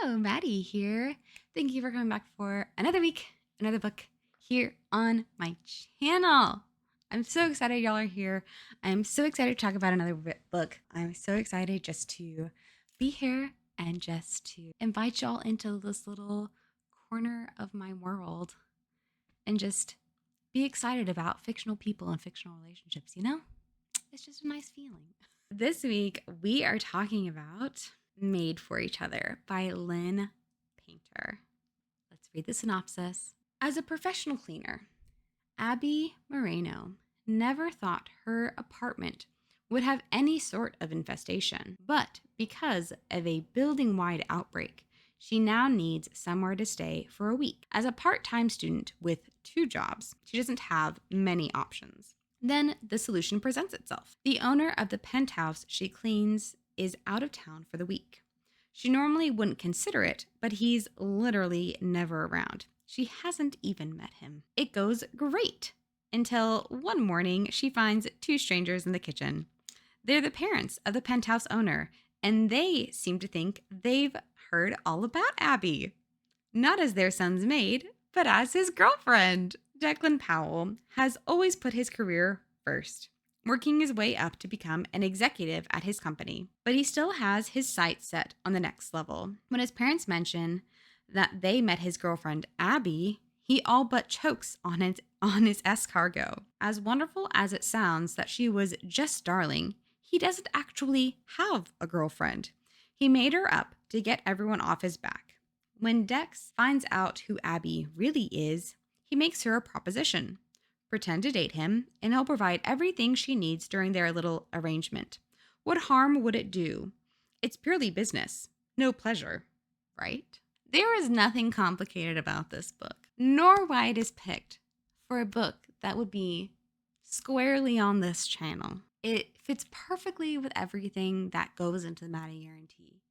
Hello, Maddie here. Thank you for coming back for another week, another book here on my channel. I'm so excited y'all are here. I'm so excited to talk about another book. I'm so excited just to be here and just to invite y'all into this little corner of my world and just be excited about fictional people and fictional relationships, you know? It's just a nice feeling. This week, we are talking about Made for Each Other by Lynn Painter. Let's read the synopsis. As a professional cleaner, Abby Moreno never thought her apartment would have any sort of infestation, but because of a building-wide outbreak, she now needs somewhere to stay for a week. As a part-time student with 2 jobs, she doesn't have many options. Then the solution presents itself. The owner of the penthouse she cleans is out of town for the week. She normally wouldn't consider it, but he's literally never around. She hasn't even met him. It goes great until one morning she finds 2 strangers in the kitchen. They're the parents of the penthouse owner, and they seem to think they've heard all about Abby. Not as their son's maid, but as his girlfriend. Declan Powell has always put his career first, working his way up to become an executive at his company. But he still has his sights set on the next level. When his parents mention that they met his girlfriend, Abby, he all but chokes on his escargot. As wonderful as it sounds that she was just darling, he doesn't actually have a girlfriend. He made her up to get everyone off his back. When Dex finds out who Abby really is, he makes her a proposition. Pretend to date him, and he'll provide everything she needs during their little arrangement. What harm would it do? It's purely business, no pleasure, right? There is nothing complicated about this book, nor why it is picked for a book that would be squarely on this channel. It fits perfectly with everything that goes into the Maddie Guarantee.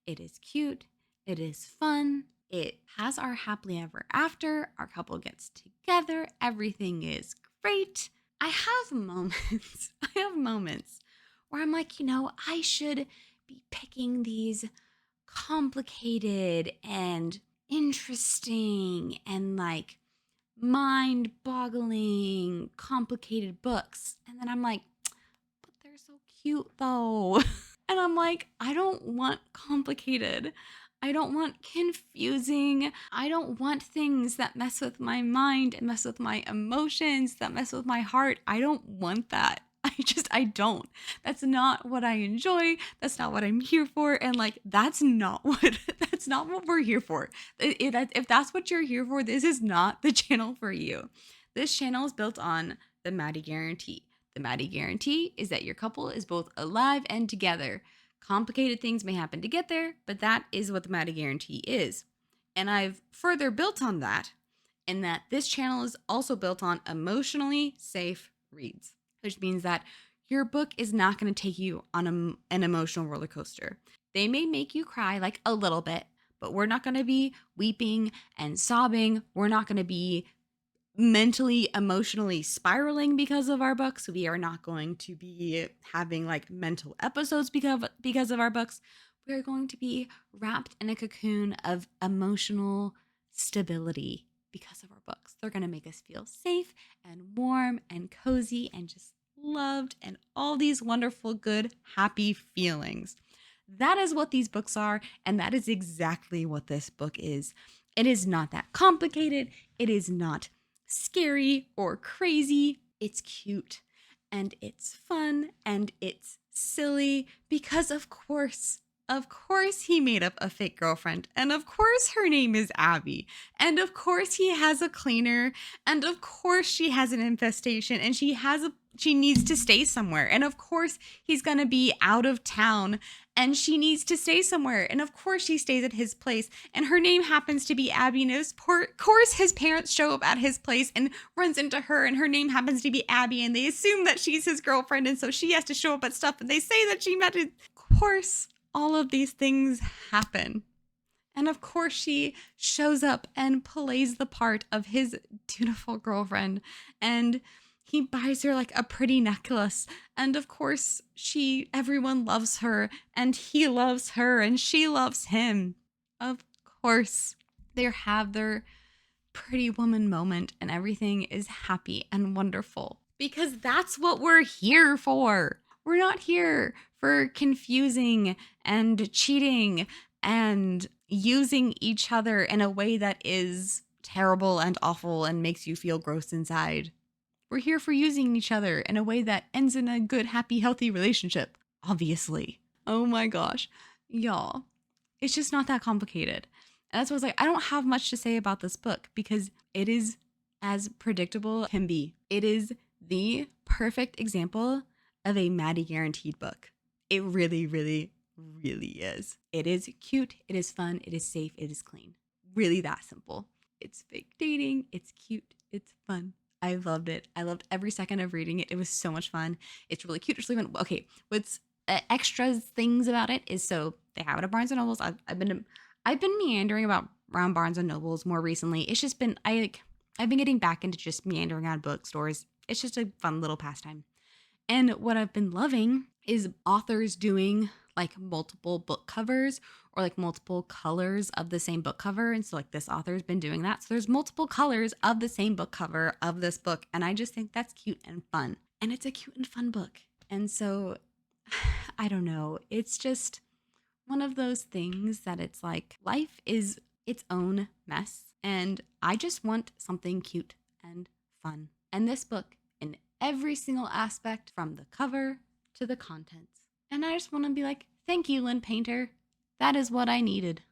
It is cute, it is fun, it has our happily ever after, our couple gets together, everything is great. I have moments where I'm like, I should be picking these complicated and interesting and like mind-boggling, complicated books. And then I'm like, but they're so cute though. And I'm like, I don't want complicated. I don't want confusing. I don't want things that mess with my mind and mess with my emotions, that mess with my heart. I don't want that. I don't. That's not what I enjoy. That's not what I'm here for. And like, that's not what we're here for. If that's what you're here for, this is not the channel for you. This channel is built on the Maddie Guarantee. The Maddie Guarantee is that your couple is both alive and together. Complicated things may happen to get there, but that is what the Maddie Guarantee is. And I've further built on that in that this channel is also built on emotionally safe reads, which means that your book is not going to take you on an emotional roller coaster. They may make you cry like a little bit, but we're not going to be weeping and sobbing. We're not going to be mentally, emotionally spiraling because of our books. We are not going to be having like mental episodes because of our books. We are going to be wrapped in a cocoon of emotional stability because of our books. They're going to make us feel safe and warm and cozy and just loved and all these wonderful, good, happy feelings. That is what these books are, and that is exactly what this book is. It is not that complicated. It is not scary or crazy. It's cute and it's fun and it's silly because of course he made up a fake girlfriend, and of course her name is Abby, and of course he has a cleaner, and of course she has an infestation, and she needs to stay somewhere, and of course he's gonna be out of town and she needs to stay somewhere, and of course she stays at his place, and her name happens to be Abby, and of course his parents show up at his place and runs into her, and her name happens to be Abby, and they assume that she's his girlfriend, and so she has to show up at stuff, and they say that she met it. Of course all of these things happen. And of course she shows up and plays the part of his dutiful girlfriend, and he buys her like a pretty necklace, and of course everyone loves her, and he loves her, and she loves him. Of course. They have their pretty woman moment and everything is happy and wonderful because that's what we're here for. We're not here for confusing and cheating and using each other in a way that is terrible and awful and makes you feel gross inside. We're here for using each other in a way that ends in a good, happy, healthy relationship, obviously. Oh my gosh. Y'all, it's just not that complicated. And that's why I was like, I don't have much to say about this book because it is as predictable as can be. It is the perfect example of a Maddie Guaranteed book. It really, really, really is. It is cute. It is fun. It is safe. It is clean. Really that simple. It's fake dating. It's cute. It's fun. I loved it. I loved every second of reading it. It was so much fun. It's really cute. It's really fun. Okay, what's extras things about it is so they have it at Barnes and Nobles. I've been meandering around Barnes and Nobles more recently. It's just been I've been getting back into just meandering around bookstores. It's just a fun little pastime. And what I've been loving is authors doing like multiple book covers or like multiple colors of the same book cover. And so like this author's been doing that. So there's multiple colors of the same book cover of this book. And I just think that's cute and fun. And it's a cute and fun book. And so I don't know. It's just one of those things that it's like life is its own mess. And I just want something cute and fun. And this book, in every single aspect, from the cover to the contents. And I just want to be like, thank you, Lynn Painter. That is what I needed.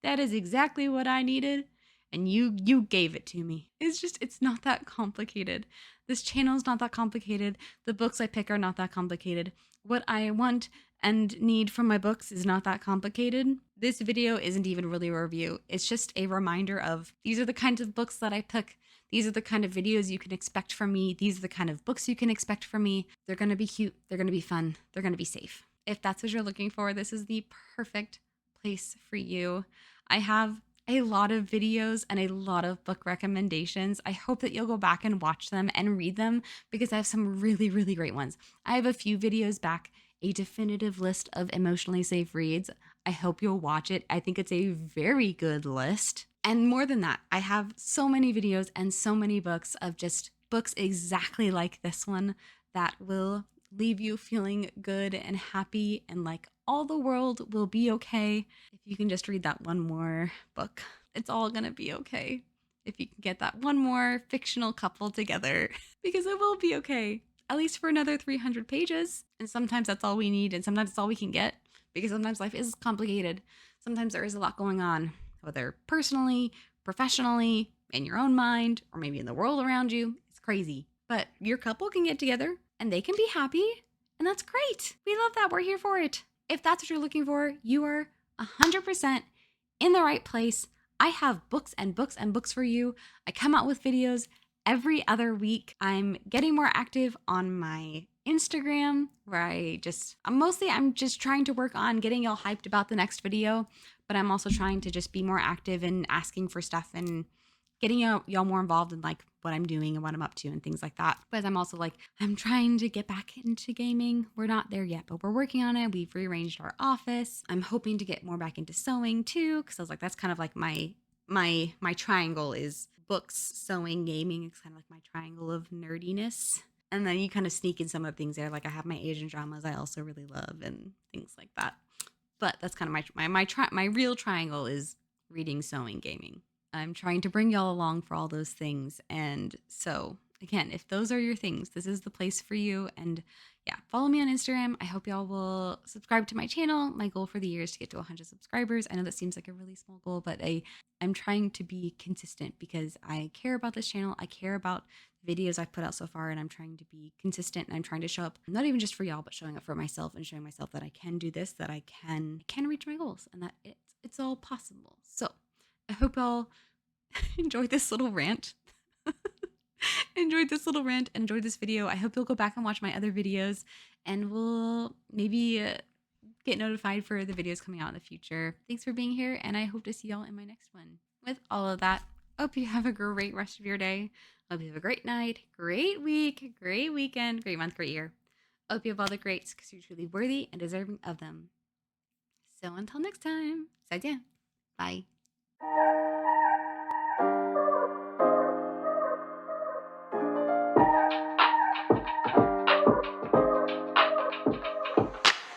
That is exactly what I needed. And you gave it to me. It's not that complicated. This channel is not that complicated. The books I pick are not that complicated. What I want and need from my books is not that complicated. This video isn't even really a review. It's just a reminder of these are the kinds of books that I pick. These are the kind of videos you can expect from me. These are the kind of books you can expect from me. They're going to be cute. They're going to be fun. They're going to be safe. If that's what you're looking for, this is the perfect place for you. I have a lot of videos and a lot of book recommendations. I hope that you'll go back and watch them and read them because I have some really, really great ones. I have a few videos back, a definitive list of emotionally safe reads. I hope you'll watch it. I think it's a very good list. And more than that, I have so many videos and so many books of just books exactly like this one that will leave you feeling good and happy and like all the world will be okay if you can just read that one more book. It's all gonna be okay if you can get that one more fictional couple together because it will be okay, at least for another 300 pages. And sometimes that's all we need, and sometimes it's all we can get because sometimes life is complicated. Sometimes there is a lot going on, whether personally, professionally, in your own mind, or maybe in the world around you. It's crazy. But your couple can get together and they can be happy, and that's great. We love that. We're here for it. If that's what you're looking for, you are 100% in the right place. I have books and books and books for you. I come out with videos every other week. I'm getting more active on my Instagram where I'm just trying to work on getting y'all hyped about the next video, but I'm also trying to just be more active and asking for stuff and getting y'all more involved in like what I'm doing and what I'm up to and things like that. But I'm also like, I'm trying to get back into gaming. We're not there yet, but we're working on it. We've rearranged our office. I'm hoping to get more back into sewing too, because I was like, that's kind of like my triangle is books, sewing, gaming. It's kind of like my triangle of nerdiness. And then you kind of sneak in some of the things there. Like I have my Asian dramas I also really love and things like that. But that's kind of my real triangle is reading, sewing, gaming. I'm trying to bring y'all along for all those things. And so, again, if those are your things, this is the place for you. And yeah, follow me on Instagram. I hope y'all will subscribe to my channel. My goal for the year is to get to 100 subscribers. I know that seems like a really small goal, but I'm trying to be consistent because I care about this channel. I care about the videos I've put out so far, and I'm trying to be consistent, and I'm trying to show up, not even just for y'all, but showing up for myself and showing myself that I can do this, that I can reach my goals, and that it's all possible. So I hope y'all enjoyed this little rant. Enjoyed this video. I hope you'll go back and watch my other videos, and we'll maybe get notified for the videos coming out in the future. Thanks for being here, and I hope to see y'all in my next one. With all of that, hope you have a great rest of your day. Hope you have a great night, great week, great weekend, great month, great year. Hope you have all the greats because you're truly worthy and deserving of them. So until next time, 再见. Bye.